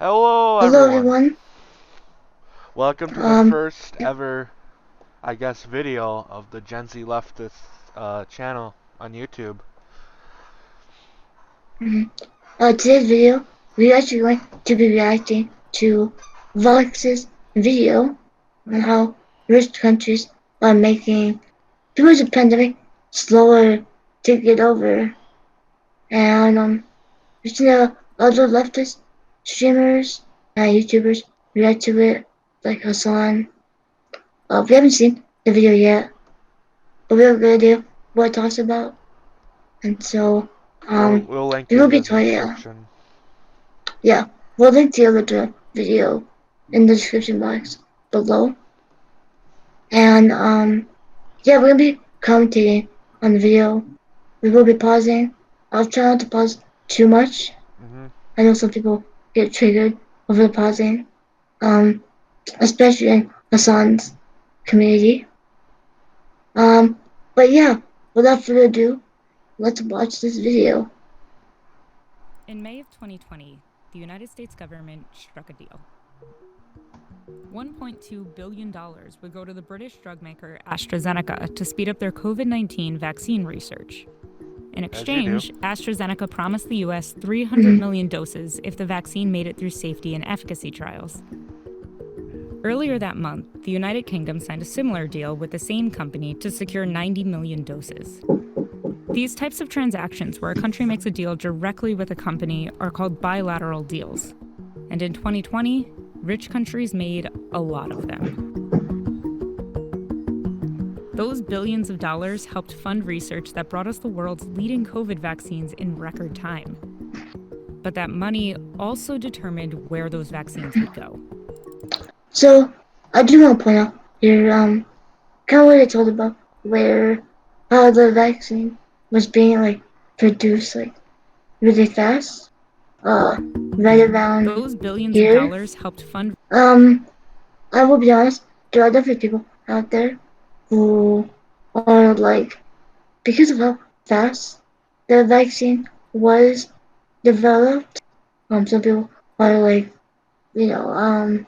Hello, Hello, everyone. everyone. Welcome to the Um, first ever, video of the Gen Z Leftists channel on YouTube. mhm. Today's video, we're actually going to be reacting to Vox's video on how rich countries are making through the pandemic slower to get over. And we've seen other leftist streamers and YouTubers react to it, like Hassan. We haven't seen the video yet, but we have a good idea what it talks about. And so, We'll link we in will be the talking. description. Yeah, we'll link the other video in the description box below. And yeah, we're gonna be commentating on the video. We will be pausing. I'll try not to pause too much. hmm I know some people get triggered over the pausing, um, especially in Hassan's community. But yeah, without further ado, let's watch this video. In May of 2020, the United States government struck a deal. $1.2 billion would go to the British drug maker AstraZeneca to speed up their COVID 19 vaccine research. In As you do. exchange, AstraZeneca promised the US 300 Mhm. million doses if the vaccine made it through safety and efficacy trials. Earlier that month, the United Kingdom signed a similar deal with the same company to secure 90 million doses. These types of transactions, where a country makes a deal directly with a company, are called bilateral deals. And in 2020, rich countries made a lot of them. Those billions of dollars helped fund research that brought us the world's leading COVID vaccines in record time. But that money also determined where those vaccines would go. So I do want to point out here, kind of what I told about where how the vaccine was being like produced like really fast, right around Those billions of here. dollars helped fund. Um, I will be honest, there are definitely people out there who are like, because of how fast the vaccine was developed, some people are like, you know,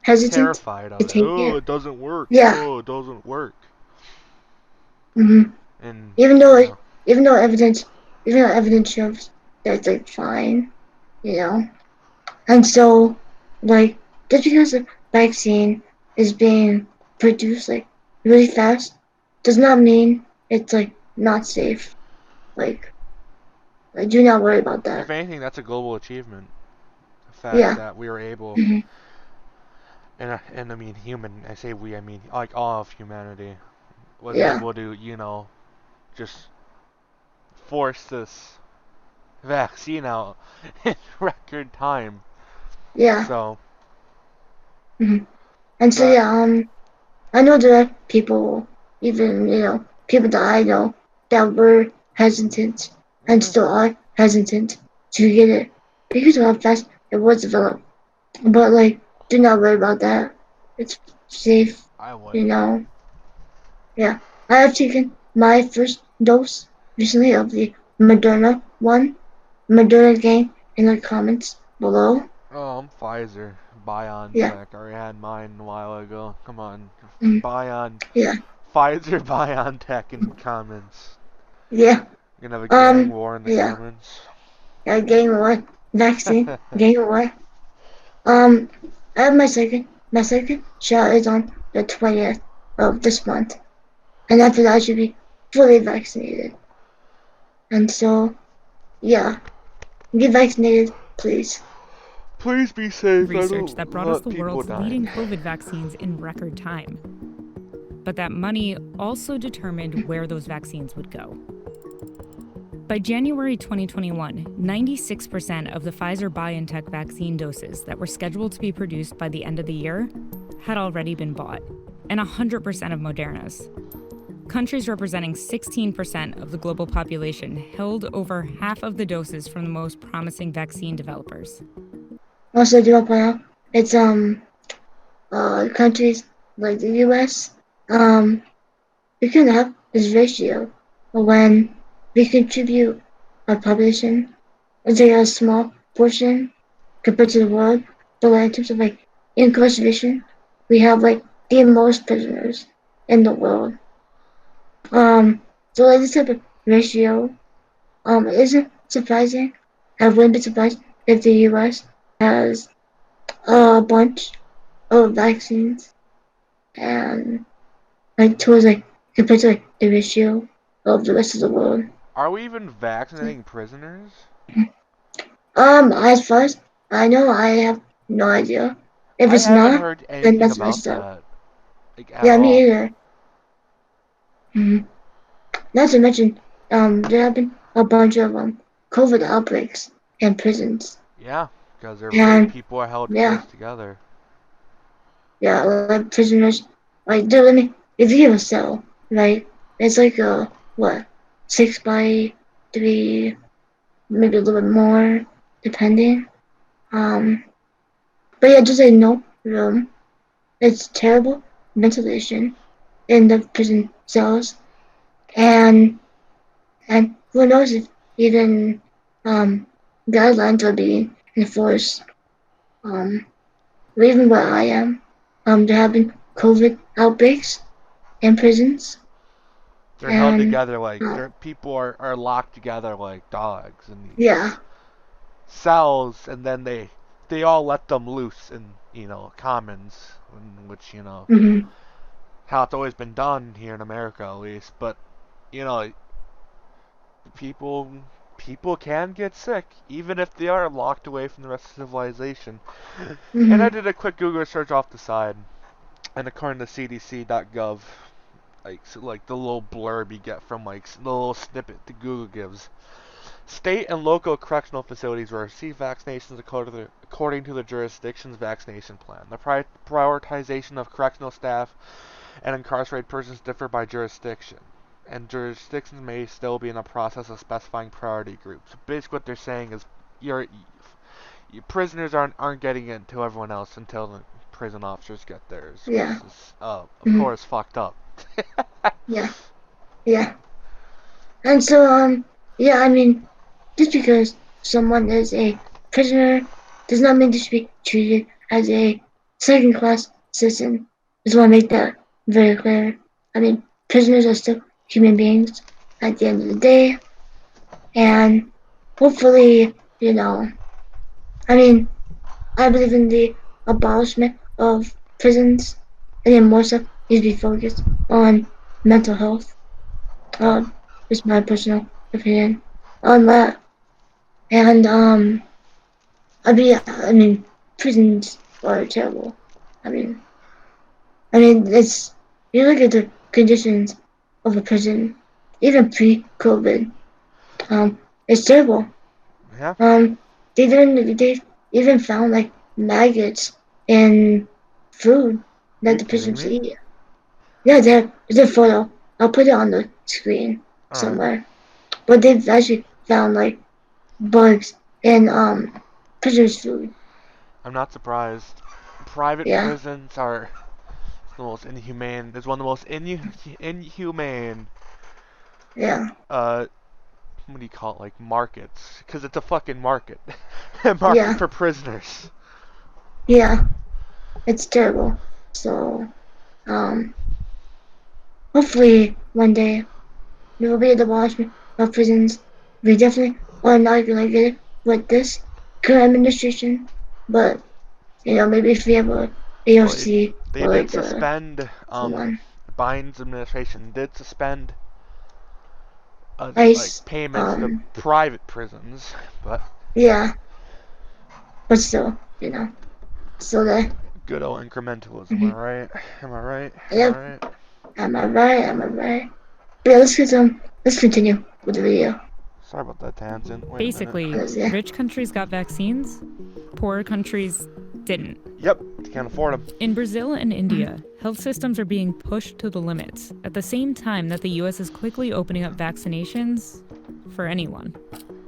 hesitant Terrified to of it. take Oh, it. it doesn't work. Yeah. Oh, it doesn't work. hmm And, Even you though know, even though evidence shows that it's like fine, you know. And so, like, just because the vaccine is being produced like really fast does not mean it's like not safe. Like, do not worry about if that. anything, that's a global achievement. The fact Yeah. that we were able, hmm and I mean human, I say we, I mean like all of humanity, was Yeah. able to, just force this vaccine out in record time. Yeah. So hmm And so that yeah, I know there are people, even people that I know that were hesitant and hmm still are hesitant to get it because of how fast it was developed. But like, do not worry about that. It's safe, I you wouldn't. know. Yeah, I have taken my first dose recently of the Moderna one. Moderna gang in the comments below. I'm Pfizer, Yeah, BioNTech. I already had mine a while ago. Come on, mm, Bion, yeah, Pfizer, BioNTech in comments. yeah. You're gonna have a gang Um, war in the yeah. comments. Yeah, gang war, vaccine, gang war. Um, I have my second shot is on the 20th of this month, and after that I should be fully vaccinated. And so, yeah, get vaccinated, please. Please be safe. I Research that don't brought us want the people world's dying. leading COVID vaccines in record time. But that money also determined where those vaccines would go. By January 2021, 96% of the Pfizer BioNTech vaccine doses that were scheduled to be produced by the end of the year had already been bought, and 100% of Moderna's. Countries representing 16% of the global population held over half of the doses from the most promising vaccine developers. Also, do want to point out it's countries like the U.S. We can have this ratio when we contribute our population. It's like a small portion compared to the world. but in terms of like incarceration, we have like the most prisoners in the world. So like this type of ratio, isn't surprising. I wouldn't be surprised if the U.S. has a bunch of vaccines and like towards like compared to like the ratio of the rest of the world. Are we even vaccinating prisoners? As far as I know, I have no idea. If I it's haven't not, heard then anything that's about messed up. that, like, at Yeah, me all. either. Mm-hmm. Not to mention, there have been a bunch of COVID outbreaks in prisons, Yeah, because and people are held yeah, close together. yeah, like prisoners, like they're living. If you have a cell, right, it's like a what, 6 by 3, maybe a little bit more, depending. Um, but yeah, just like no room. It's terrible ventilation in the prison cells, and and who knows if even um, guidelines are being enforced. Um, even where I am, there have been COVID outbreaks in prisons, They're held and together like people are locked together like dogs in these yeah, cells, and then they all let them loose in commons, which mm-hmm, how it's always been done here in America at least. But you know people people can get sick even if they are locked away from the rest of civilization. And I mm-hmm, did a quick Google search off the side, and according to CDC.gov, like the little blurb you get from like the little snippet that Google gives. State and local correctional facilities will receive vaccinations according to the jurisdiction's vaccination plan. The prioritization of correctional staff and incarcerated persons differ by jurisdiction, and jurisdictions may still be in the process of specifying priority groups. Basically, what they're saying is your prisoners aren't getting it until everyone else, until the prison officers get theirs, which yeah, is of mm-hmm, course fucked up. yeah, yeah. And so yeah, I mean, just because someone is a prisoner does not mean they should be treated as a second-class citizen. Just want to make that very clear. I mean, prisoners are still human beings at the end of the day, and hopefully, I mean, I believe in the abolishment of prisons, and then more stuff needs to be focused on mental health. Yeah, Uh, just my personal opinion on that. And I mean, prisons are terrible. I mean, it's you look at the conditions of a prison, even pre-COVID. It's terrible. yeah. Um, they even found like maggots in food Are that you the kidding prisoners me? eat. Yeah, there's a photo. I'll put it on the screen All right. somewhere. But they've actually found like bugs in prisoners' food. I'm not surprised. Private Yeah, prisons are the most inhumane. It's one of the most inhumane. yeah, Uh, what do you call it? Like markets, because it's a fucking market. A market yeah, for prisoners. yeah. It's terrible. So, um, hopefully one day there will be the abolishment of prisons. We definitely are not gonna get it with this current administration, but maybe if we have a Well, AOC they or did like suspend. someone Biden's administration did suspend like ICE, payments to private prisons, but yeah, but still, so that, good old incrementalism. Am I mhm. right? Am I right? Am Yep, I right? am I right? Am I right? But yeah, let's continue with the video. Sorry about that tangent. Wait a minute. Basically, Yeah, rich countries got vaccines, poorer countries didn't. Yep, can't afford them. In Brazil and India, health systems are being pushed to the limits at the same time that the US is quickly opening up vaccinations for anyone.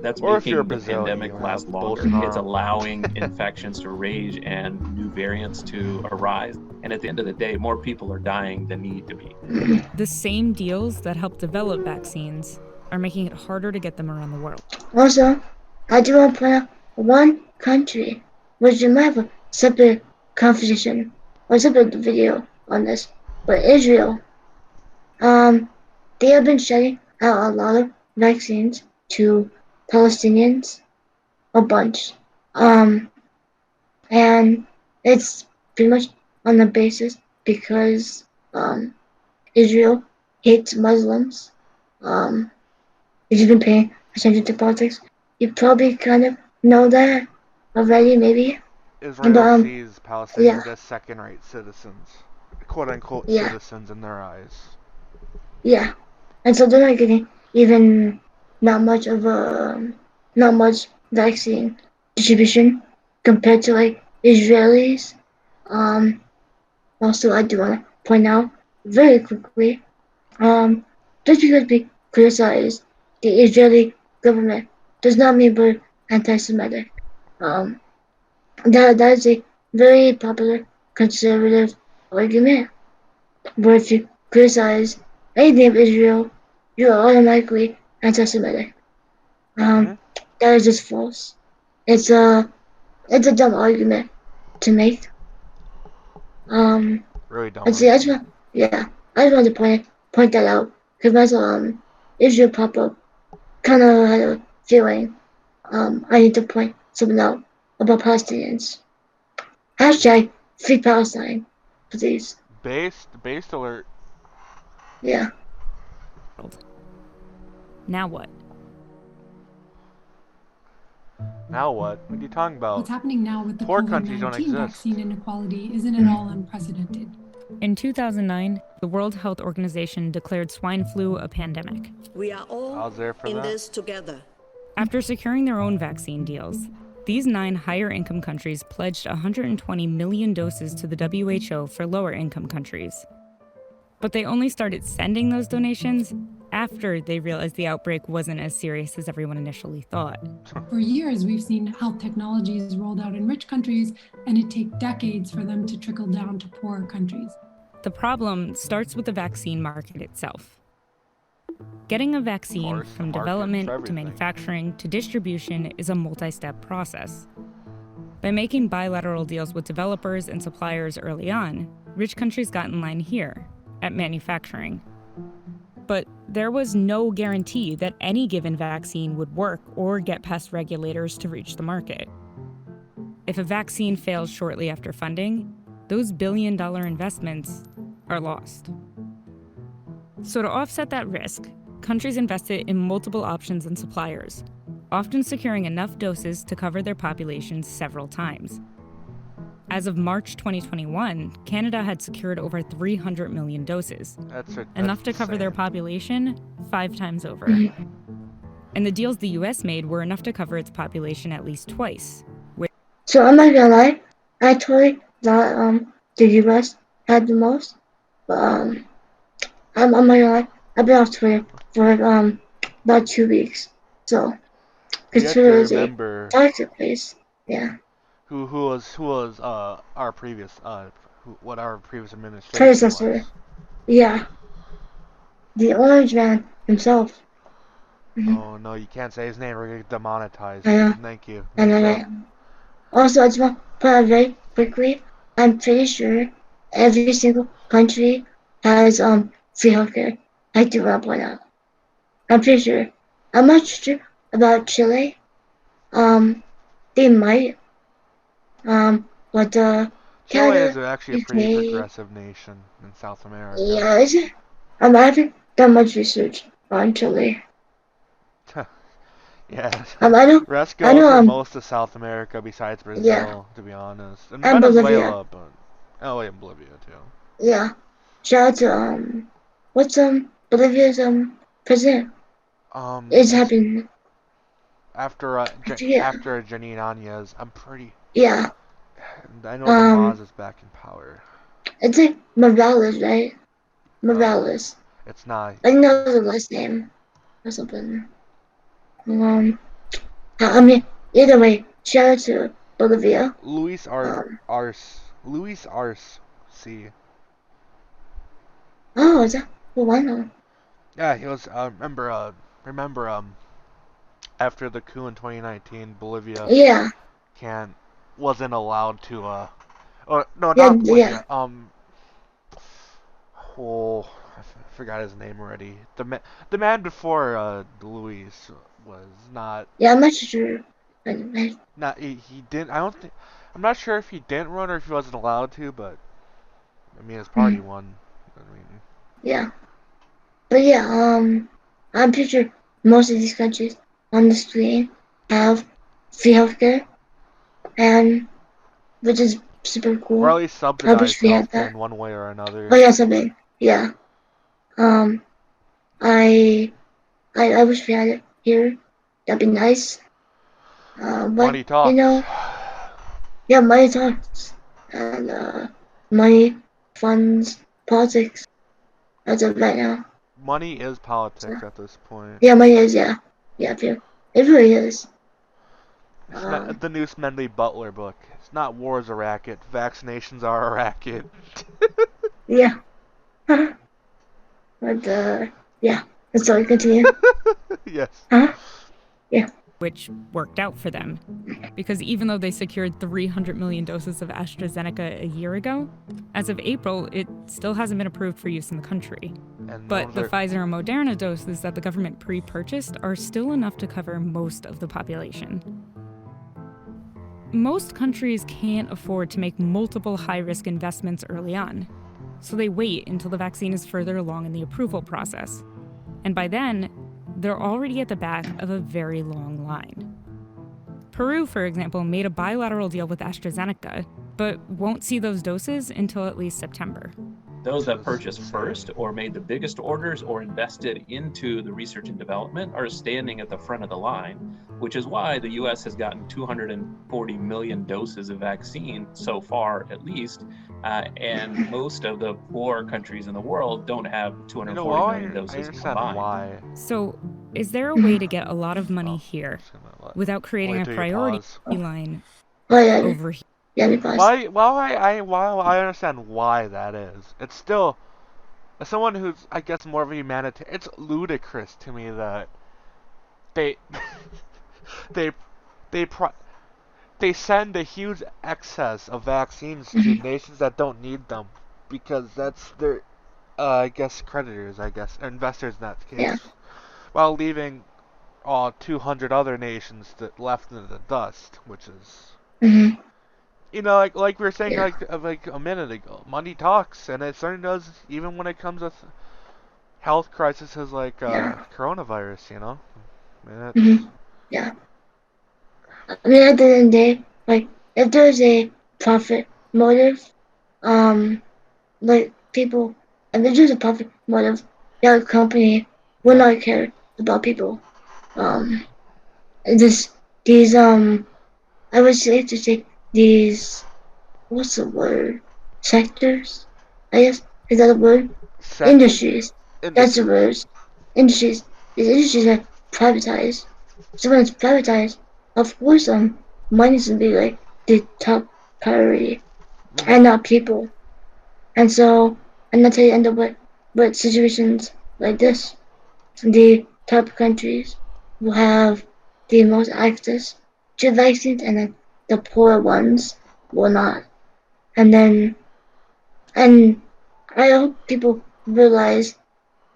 That's Or if you're making the Brazilian, pandemic you last have longer. It's Bolsonaro. allowing infections to rage and new variants to arise. And at the end of the day, more people are dying than need to be. The same deals that helped develop vaccines are making it harder to get them around the world. also, I do want to point out one country which might have a separate conversation or separate video on this. But Israel, they have been shedding out a lot of vaccines to Palestinians, a bunch. And it's pretty much on the basis because Israel hates Muslims. If you've been paying attention to politics, you probably kind of know that already, maybe. But Israel sees yeah, Palestinians as second-rate citizens, quote-unquote yeah, citizens in their eyes. yeah. And so they're not getting even not much of a not much vaccine distribution compared to like Israelis. Um, Also, I do want to point out very quickly, just because we criticize the Israeli government does not mean we're anti-Semitic. Um, that is a very popular conservative argument, where if you criticize anything of Israel, you're automatically anti-Semitic. Hmm. That is just false. It's a dumb argument to make. Um, Really dumb And see, argument. I just wanted to point that out because my issue pop up, kind of had a feeling I need to point something out about Palestinians. Hashtag Free Palestine, please. Based alert. Yeah. Now what? Now what? What are you talking about? What's happening now with the Poor countries don't COVID-19 exist. vaccine inequality isn't at all unprecedented. In 2009, the World Health Organization declared swine flu a pandemic. We are I all was there for in that. this together. After securing their own vaccine deals, these 9 higher-income countries pledged 120 million doses to the WHO for lower-income countries. But they only started sending those donations after they realized the outbreak wasn't as serious as everyone initially thought. For years, we've seen health technologies rolled out in rich countries, and it takes decades for them to trickle down to poorer countries. The problem starts with the vaccine market itself. Getting a vaccine Course, from the market for development to everything. manufacturing to distribution is a multi-step process. By making bilateral deals with developers and suppliers early on, rich countries got in line here, at manufacturing. But there was no guarantee that any given vaccine would work or get past regulators to reach the market. If a vaccine fails shortly after funding, those billion-dollar investments are lost. So to offset that risk, countries invested in multiple options and suppliers, often securing enough doses to cover their populations several times. As of March 2021, Canada had secured over 300 million doses, That's enough to cover their insane. population 5 times over. And the deals the US made were enough to cover its population at least twice. So I'm not gonna lie, I totally thought the U.S. had the most, but I'm not gonna lie, I've been off Twitter for about 2 weeks, so You because have to Twitter is a remember toxic place. Yeah. who was our previous what our previous administration Predecessor. was. Yeah. The orange man himself. Oh no, you can't say his name. We're gonna get demonetized. I know. Thank you. And Next then up. also, I just want to put out very quickly, I'm pretty sure every single country has free healthcare. I do want to point out. I'm pretty sure. I'm not sure about Chile. They might. But Chile Canada, is actually a pretty UK, progressive nation in South America. yeah, is it? I haven't done much research on Chile. Yeah. I know. Rest I goes know. for most of South America besides Brazil, Yeah, to be honest. And and Bolivia. Venezuela, but oh, yeah, Bolivia too. Yeah. Shout out to what's Bolivia's president? It's It's happening. after I forget. after Janine Áñez. I'm pretty. Yeah. I know the Maz is back in power. It's like Morales, right? Oh, Morales. it's not. I think that was the last name or something. I mean, either way, shout out to Bolivia. Luis Arce. See. Oh, is that? Oh, I know. Yeah, he was. Remember after the coup in 2019, Bolivia Yeah. can't wasn't allowed to or no, Yeah, not yeah, yet. Oh, forgot his name already. The man before Luis was not yeah. I'm not sure. But, not he didn't. I don't think. I'm not sure if he didn't run or if he wasn't allowed to, but I mean his party won. I mean, yeah, but yeah. I'm pretty sure most of these countries on the screen have free healthcare, and which is super or at cool. least I wish subsidized we had healthcare that. in one way or Oh another. yeah, something. Yeah. Um, I I wish we had it here. That'd be nice. But Money talks. yeah, money talks, and money funds politics as of right now. Money is So politics at this point. yeah, money is yeah, it really is. It's Um, the new Smedley Butler book. It's not war's a racket. Vaccinations are a racket. yeah, but yeah. So we continue. Yes. Yeah. which worked out for them. Because even though they secured 300 million doses of AstraZeneca a year ago, as of April, it still hasn't been approved for use in the country. And But those the are Pfizer and Moderna doses that the government pre-purchased are still enough to cover most of the population. Most countries can't afford to make multiple high-risk investments early on, so they wait until the vaccine is further along in the approval process. And by then, they're already at the back of a very long line. Peru, for example, made a bilateral deal with AstraZeneca, but won't see those doses until at least September. Those that Which is purchased insane. first or made the biggest orders or invested into the research and development are standing at the front of the line, which is why the US has gotten 240 million doses of vaccine so far, at least. And most of the poor countries in the world don't have You know, 240 well, million I doses understand combined. why. So, is there a way to get a lot of money Oh, here just gonna without creating wait a till you priority pause. line Oh yeah, over here? yeah. We pause. While I understand why that is, it's still as someone who's I guess more of a humanitarian. It's ludicrous to me that they they they pro- they send a huge excess of vaccines to nations that don't need them because that's their I guess creditors, I guess investors in that Yeah. case, while leaving 200 other nations that left in the dust, which is Mm-hmm. like we were saying Yeah. like a minute ago, money talks, and it certainly does even when it comes with health crises like Yeah. coronavirus. You know, I mean, Mm-hmm. Yeah. I mean, at the end of the day, like if there's a profit motive, um, like people, and there's just a profit motive, the company will yeah, not care about people. Um, this these I would say to say these what's the word sectors, I guess is that a word? sectors, Industries. That's the industries. word. Industries. These industries are privatized. So when it's privatized, of course money's gonna be like the top priority Hmm. and not people. And that's how you end up with situations like this. The top countries will have the most access to vaccines, and then the poor ones will not. And then, and I hope people realize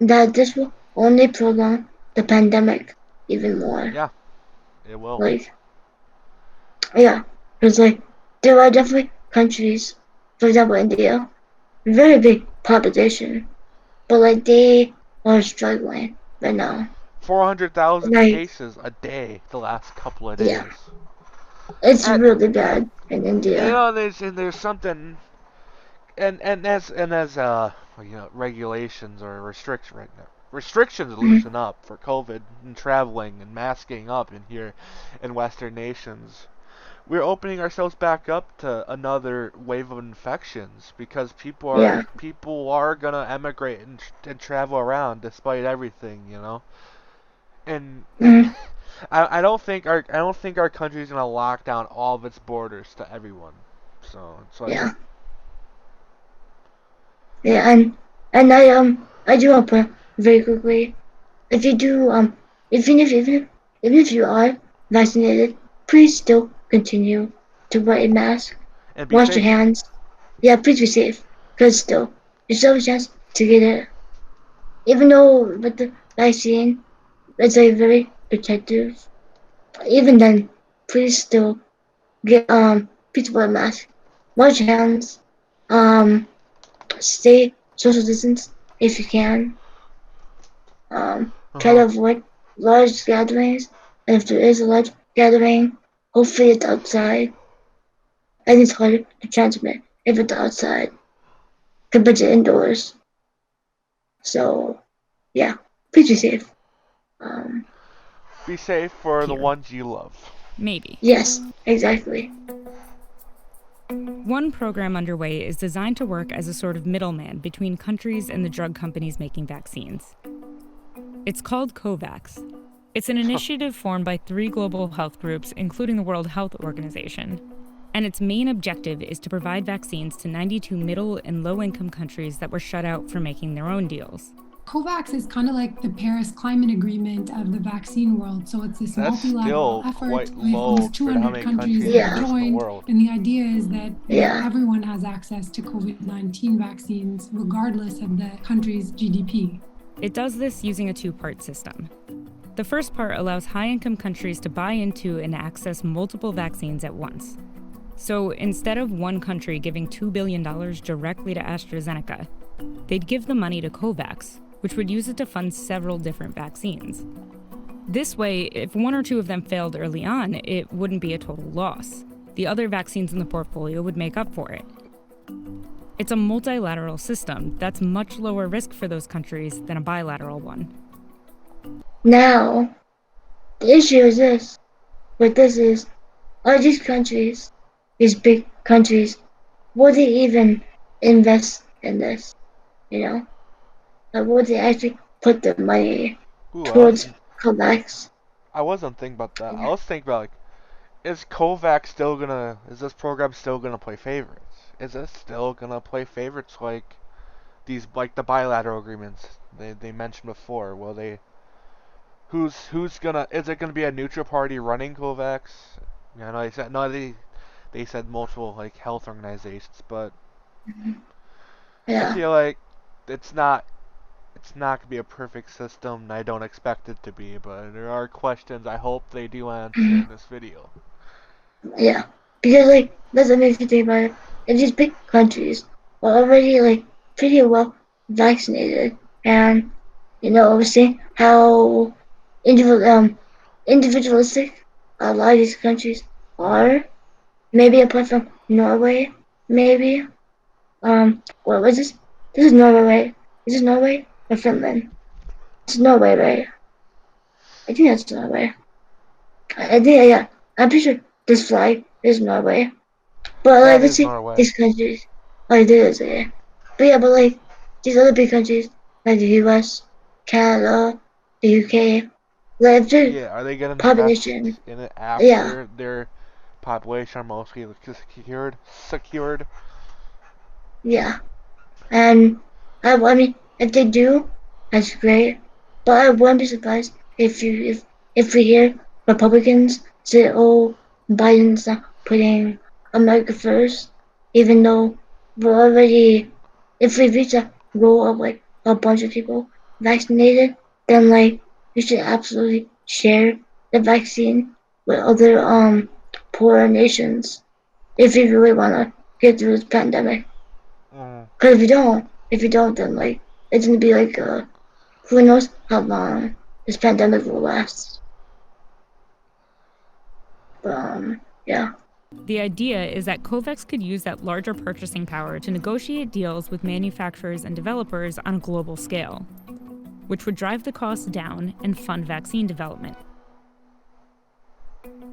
that this will only prolong the pandemic even more. Yeah, it will. Like, yeah, because like there are definitely countries, for example, India, very big population, but like they are struggling right now. 400,000 Like, cases a day the last couple of yeah, days. it's And really bad in you India. know, there's something, and as regulations or restriction right now. Restrictions Mm-hmm. loosen up for COVID and traveling and masking up in here in Western nations. We're opening ourselves back up to another wave of infections because Yeah. people are gonna emigrate and travel around despite everything, you know. And Mm-hmm. I don't think our country's gonna lock down all of its borders to everyone. So it's like Yeah. Yeah. And I do want to point very quickly. If you do even if you are vaccinated, please still continue to wear a mask, And be wash your safe. hands. Yeah, please be safe. Because still, you still have a chance to get it. Even though with the vaccine, it's a very protective. Even then, please still get please wear a mask. Wash your hands. Um, stay social distance if you can. Try to Uh-huh. avoid large gatherings. And if there is a large gathering, hopefully it's outside. And it's harder to transmit if it's outside compared to indoors. So, yeah, please be safe. Um, Be safe for the Here. ones you love. Maybe. yes, exactly. One program underway is designed to work as a sort of middleman between countries and the drug companies making vaccines. It's called COVAX. It's an initiative formed by 3 global health groups, including the World Health Organization. And its main objective is to provide vaccines to 92 middle and low-income countries that were shut out from making their own deals. COVAX is kind of like the Paris Climate Agreement of the vaccine world. So it's this That's multilateral still effort quite with low almost for how 200 many countries countries that there have Yeah, is in the joined. world. And the idea is that yeah, everyone has access to COVID-19 vaccines, regardless of the country's GDP. It does this using a 2-part system. The first part allows high-income countries to buy into and access multiple vaccines at once. So instead of one country giving $2 billion directly to AstraZeneca, they'd give the money to COVAX, which would use it to fund several different vaccines. This way, if 1 or 2 of them failed early on, it wouldn't be a total loss. The other vaccines in the portfolio would make up for it. It's a multilateral system that's much lower risk for those countries than a bilateral one. now, the issue is this. With this is, are these countries, these big countries, will they even invest in this? You know? Or will they actually put the money Ooh, towards COVAX? I wasn't thinking about that. I was thinking about like, is this program still gonna play favorites? Is it still gonna play favorites like the bilateral agreements they mentioned before? Will they, is it gonna be a neutral party running Kovacs? Yeah, no, they said multiple like health organizations, but I Yeah, feel like it's not it's not gonna be a perfect system, and I don't expect it to be. But there are questions I hope they do answer in this video. yeah. Because, like, doesn't make you think about it. If these big countries are already, like, pretty well vaccinated, and, we're seeing how individualistic a lot of these countries Mhm. are. Maybe apart from Norway, maybe. What was this? This is Norway, right? This is Norway or Finland? It's Norway, right? I think that's Norway. I think, yeah. I'm pretty sure this flag is Norway. But, like, That let's is see Norway. these countries. Oh, it is, yeah. But, yeah, but, like, these other big countries, like the US, Canada, the UK, like, if their Yeah, are they gonna invest population, in it yeah, after their population are mostly secured? Secured. yeah. And I mean, if they do, that's great. But I wouldn't be surprised if we hear Republicans say, "Oh, Biden's not putting America first," even though we're already, if we reach a goal of like a bunch of people vaccinated, then like we should absolutely share the vaccine with other poorer nations if we really wanna get through this pandemic. Mm. Because if you don't, then like it's gonna be like who knows how long this pandemic will last. But yeah, The idea is that COVAX could use that larger purchasing power to negotiate deals with manufacturers and developers on a global scale, which would drive the costs down and fund vaccine development.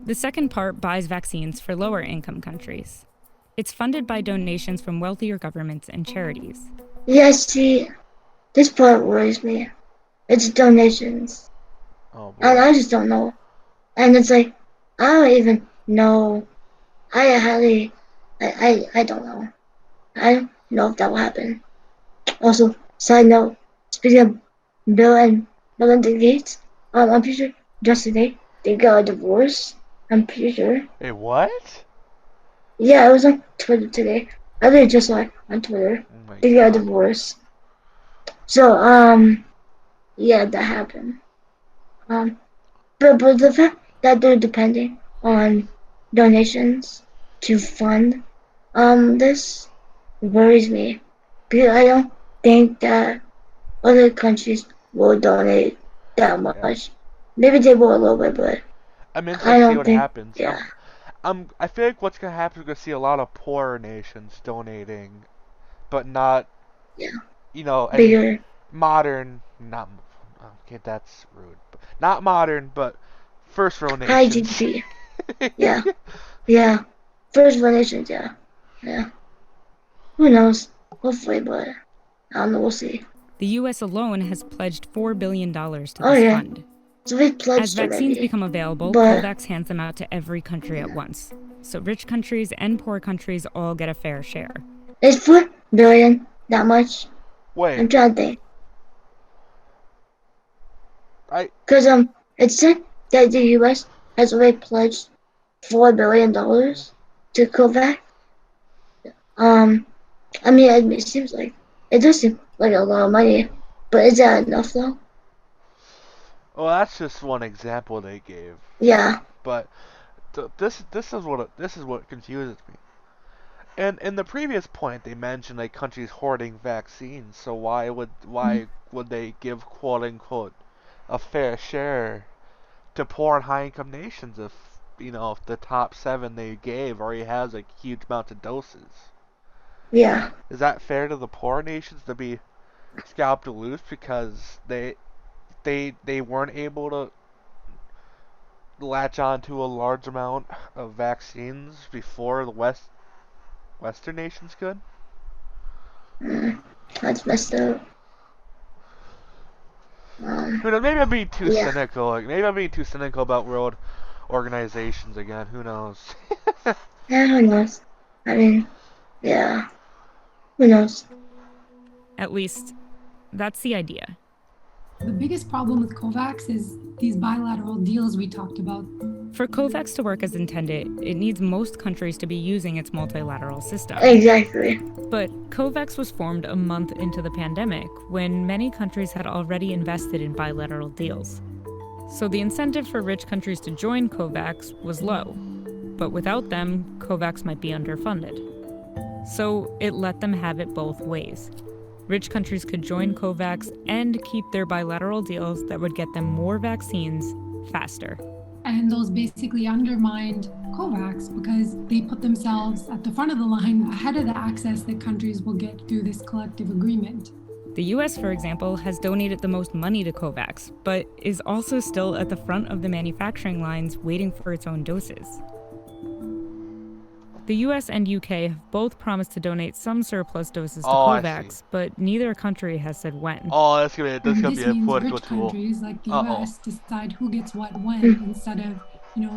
The second part buys vaccines for lower income countries. It's funded by donations from wealthier governments and charities. yeah. See, this part worries me. It's donations, Oh and boy. I just don't know. And it's like I don't even know. I highly, I don't know. I don't know if that will happen. Also, side note, speaking of Bill and Melinda Gates, I'm pretty sure just today they got a divorce. I'm pretty sure. Hey, what? Yeah, it was on Twitter today. I did just saw it on Twitter. Oh my They got god. divorced. So, yeah, that happened. Um, but the fact that they're depending on donations to fund this worries me because I don't think that other countries will donate that Yeah. much. Maybe they will a little bit, but I'm I interested to see don't what think. happens. Yeah, I feel like what's gonna happen is we're gonna see a lot of poorer nations donating, but not, yeah, and bigger modern, not, okay, that's rude. Not modern, but first world high nations. GDP. Yeah, yeah. First donations. Yeah, yeah. Who knows? Hopefully, but I don't know. We'll see. The US alone has pledged $4 billion to Oh this yeah, fund. so we As pledged vaccines already, become available, but COVAX hands them out to every country at once. So rich countries and poor countries all get a fair share. is 4 billion that much? Wait, I'm trying to think. I Cause it said that the U.S. has already pledged $4 billion to COVAX. Um, I mean, it seems like it does seem like a lot of money, but is that enough though? well, that's just one example they gave. Yeah, But this is what confuses me. And in the previous point, they mentioned like countries hoarding vaccines. So why would they give quote unquote a fair share to poor and high income nations if the top seven they gave already has like huge amounts of doses? yeah, Is that fair to the poor nations to be scalped loose because they weren't able to latch on to a large amount of vaccines before the Western nations could? mm, that's messed up. Who knows? Maybe I'm being too Yeah, cynical. Like maybe I'm being too cynical about world organizations again. Who knows? yeah, who knows? I mean, yeah, who knows? At least, that's the idea. The biggest problem with COVAX is these bilateral deals we talked about. For COVAX to work as intended, it needs most countries to be using its multilateral system. Exactly. But COVAX was formed a month into the pandemic, when many countries had already invested in bilateral deals. So the incentive for rich countries to join COVAX was low. But without them, COVAX might be underfunded. So it let them have it both ways. Rich countries could join COVAX and keep their bilateral deals that would get them more vaccines faster. And those basically undermined COVAX because they put themselves at the front of the line ahead of the access that countries will get through this collective agreement. The US, for example, has donated the most money to COVAX, but is also still at the front of the manufacturing lines waiting for its own doses. The US and UK have both promised to donate some surplus doses to Oh, I see. COVAX, but neither country has said when. Oh, that's gonna be This a means political rich tool. countries like the Uh-oh. US decide who gets what when Mm. instead of,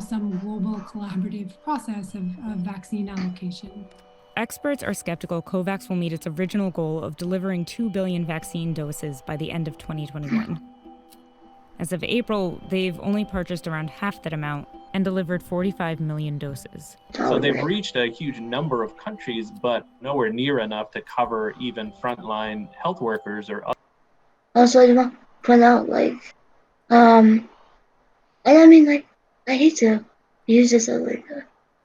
some global collaborative process of vaccine allocation. Experts are skeptical COVAX will meet its original goal of delivering 2 billion vaccine doses by the end of 2021. As of April, they've only purchased around half that amount and delivered 45 million doses. So they've reached a huge number of countries, but nowhere near enough to cover even frontline health workers or other. Also, I want to point out, and I mean, I hate to use this as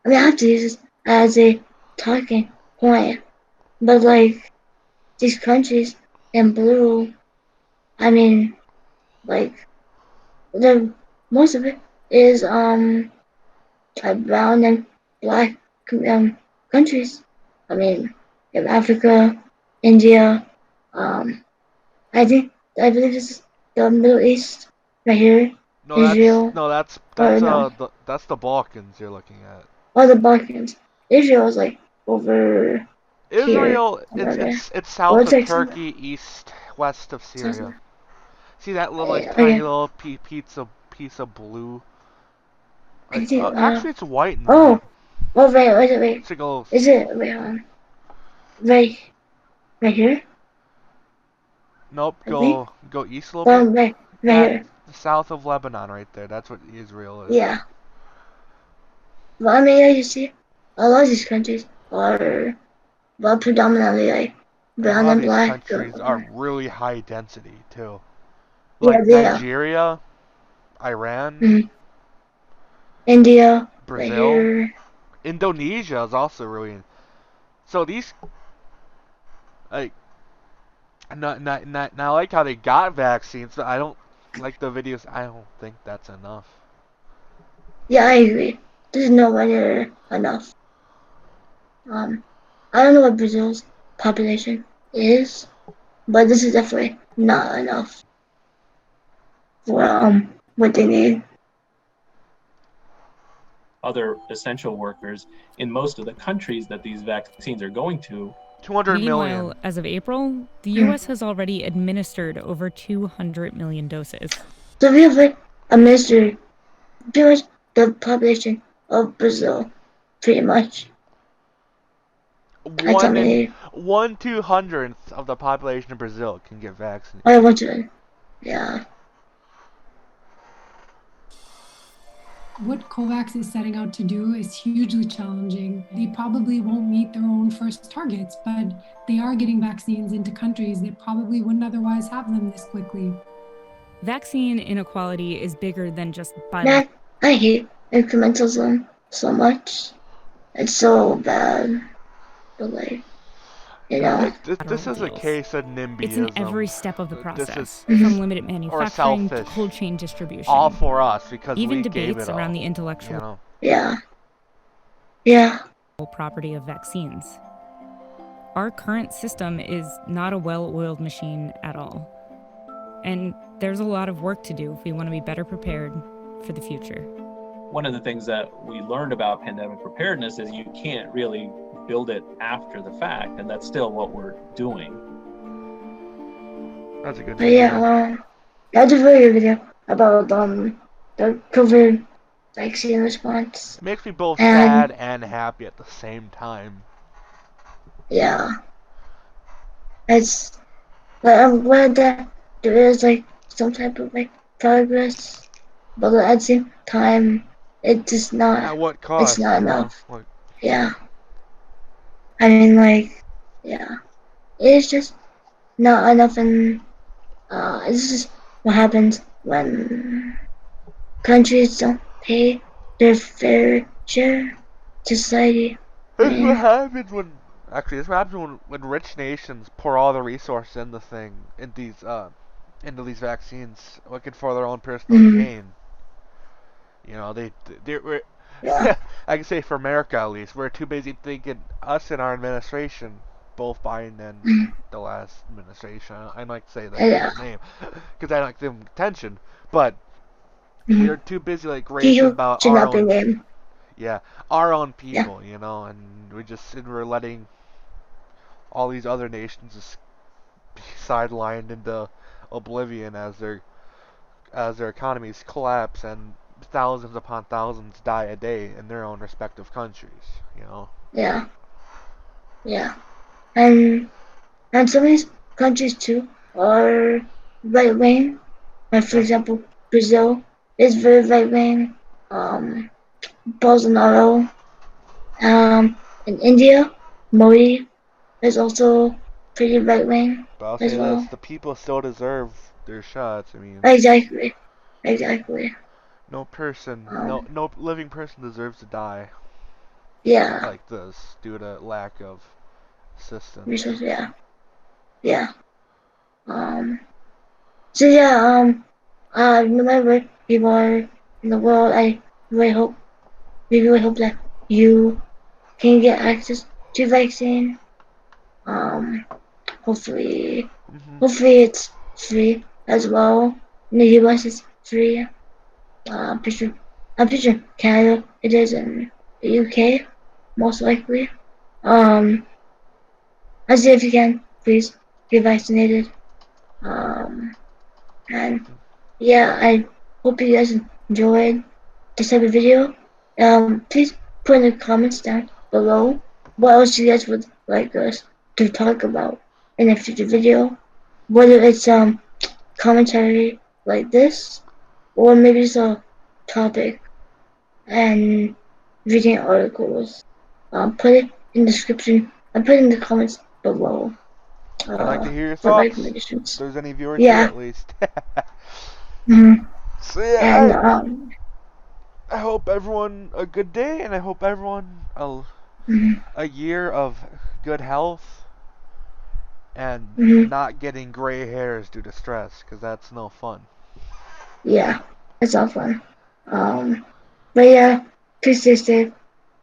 I have to use this as a talking point, but these countries in blue, I mean, like the most of it is brown and black countries. I mean, in Africa, India, um, I believe this is the Middle East right here, No, that's Israel, no, that's or that's no, that's the Balkans you're looking at. or the Balkans. Israel is over here, Israel, somewhere there. it's Well, south it's of like somewhere. Turkey, west of So, Syria. See that little like tiny okay. little piece of blue? I Like think. actually it's white in the Oh, map. oh, wait. It's like a little, Is it wait? Right, right here. nope, I think. go east a little Well, bit. right That here. south of Lebanon right there. That's what Israel is. Yeah. Well, I mean, yeah, you see, a lot of these countries are well predominantly like And a brown lot of and these black. countries are really high density too. Yeah, Like yeah. Nigeria, Iran, India, like Brazil, here. Indonesia is also really. So these like not like how they got vaccines. But I don't like the videos. I don't think that's enough. Yeah, I agree. There's nowhere near enough. I don't know what Brazil's population is, but this is definitely not enough for what they need. Other essential workers in most of the countries that these vaccines are going to. 200 Meanwhile, million. as of April, the US has already administered over 200 million doses. So we have like a mystery, pretty much the population of Brazil, pretty much. That's how many. 1/200th of the population of Brazil can get vaccinated. I want to. Yeah. What COVAX is setting out to do is hugely challenging. They probably won't meet their own first targets, but they are getting vaccines into countries that probably wouldn't otherwise have them this quickly. Vaccine inequality is bigger than just Man, I hate incrementalism so much. It's so bad. But like, you know. This is a deals. case of It's in NIMBYism. every step of the This process, is from limited or manufacturing to selfish. cold chain distribution. All for us because Even we gave debates it all. around the intellectual You know? Yeah. Yeah. property of vaccines. Our current system is not a well-oiled machine at all. And there's a lot of work to do if we want to be better prepared for the future. One of the things that we learned about pandemic preparedness is you can't really build it after the fact, and that's still what we're doing. That's a good But video. yeah, that's a very good video about the COVID vaccine response. It makes me both And sad and happy at the same time. yeah, it's like I'm glad that there is like some type of like progress, but at the same time, it's just not. At what It's cost? not You know? enough. Like, Yeah, I mean like yeah, it's just not enough, and this is what happens when countries don't pay their fair share to society. this is what happens when. Actually, this is what happens when rich nations pour all the resources in the thing, into these vaccines, looking for their own personal gain. You know, we're, Yeah. I can say for America at least, we're too busy thinking us and our administration, both Biden and the last administration. I might say that name because I like them attention, but we are too busy like He racing who about should our not be own, named. our own Yeah. people, you know, and we're letting all these other nations just be sidelined into oblivion as their economies collapse and thousands upon thousands die a day in their own respective countries, you know. Yeah. Yeah. And some of these countries too are right wing. Like for example, Brazil is very right wing. Bolsonaro. In India, Modi is also pretty right wing But I'll as say this: well. the people still deserve their shots. I mean, Exactly. Exactly. no living person deserves to die Yeah. like this due to lack of assistance. Resource. Yeah. Yeah. So yeah. No matter where people are in the world, we really hope that you can get access to vaccine. Um, hopefully, hopefully it's free as well. In the US, it's free. I'm pretty sure Canada it is, in the UK most likely. I say if you can, please get vaccinated. And yeah, I hope you guys enjoyed this type of video. Please put in the comments down below what else you guys would like us to talk about in a future video. Whether it's commentary like this, or maybe it's a topic and reading articles put it in the description. I put it in the comments below. I'd like to hear your For thoughts. If recommendations. there's any viewers here, Yeah. at least. Mm-hmm. So yeah, And I hope everyone a good day, and I hope everyone mm-hmm. a year of good health and Mm-hmm. not getting gray hairs due to stress, because that's no fun. Yeah, it's all fun. But yeah, please stay safe.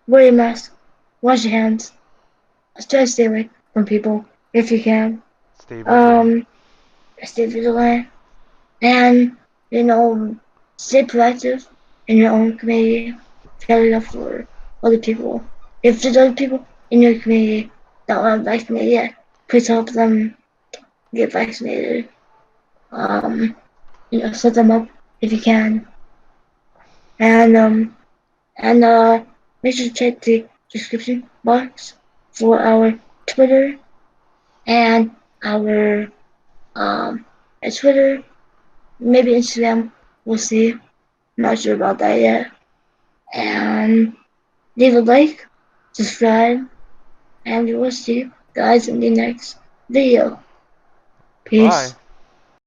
Wear a mask. Wash your hands. Try to stay away from people if you can. Stay vigilant. Um, Stay vigilant and stay proactive in your own community. Tell it for other people. If there's other people in your community that aren't vaccinated yet, please help them get vaccinated. Um, set them up if you can, and make sure to check the description box for our Twitter and our Twitter, maybe Instagram. We'll see. Not sure about that yet. And leave a like, subscribe, and we will see you guys in the next video. Goodbye. Peace.